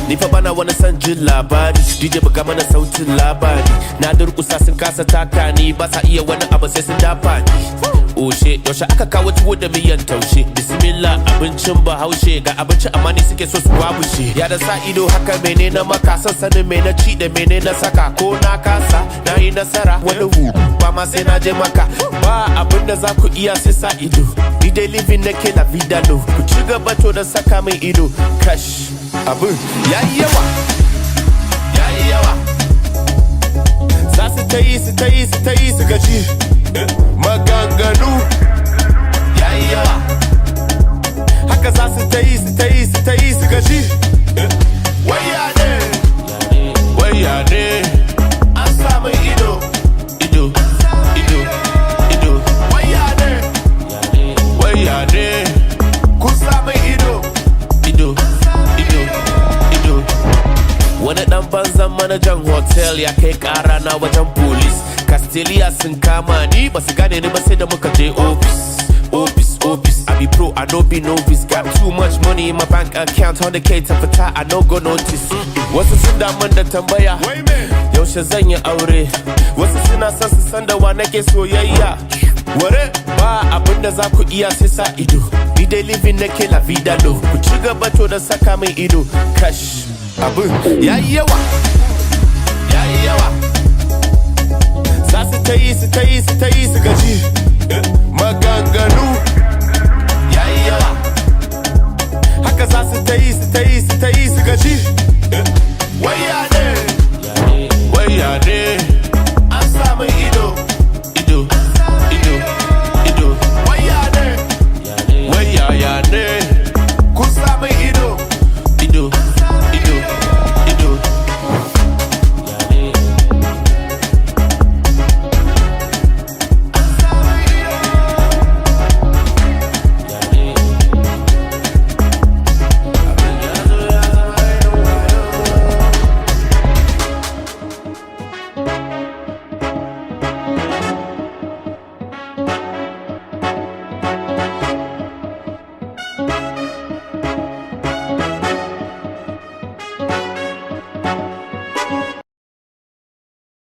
Ni fa bana wani san jin labari, DJ buga mana sautin labari. Na durkusa sun kasa taka ni, ba sa iya wani abu sai sun dafa ni. Oshe, yaushe aka kawo tuwo da miyan taushe. Bismillah abincin bahaushe, ga abinci amma ni suke so su wabushe. Ya da sa ido haka mene na maka, son sanin me na ci da mene na saka. Ko na kasa, na yi nasara, wani hu ba ma sai na je maka. Ba abin da za ku iya sai sa ido. Ni dai living nake la vida no. Ku ci gaba to da saka min ido. Kash, abin yayi yawa, yayi yawa. Za su ta yi, su ta yi, su ta yi, su gaji. Maganganu yayi yawa. Haka za su ta yi, su ta yi, su ta yi, su gaji. Waya ne, waya ne. An samu ido, ido, ido, ido. Waya ne, waya ne. Kun samu ido, ido, ido, ido. Wani dan banzan manajan hotel ya kai kara na wajen police. Castelia sun kama ni, ba su gane ni ba sai da muka je office. Office, office, I be pro, I no be novice. Got too much money in my bank account, 100k ta fita, I no go notice. Wasu sun damun da tambaya, yaushe zan yi aure. Wasu suna son su san da wa nake soyayya. Ware ba abin da za ku iya sai sa ido. Ni dai living nake la vida no. Ku ci gaba to da saka min ido. Kash, abin yayi yawa, yayi yawa. Za su ta yi, su ta yi, su ta yi, su gaji. Maganganu yayi yawa. Haka za su ta yi, su ta yi, su ta yi, su gaji. Waya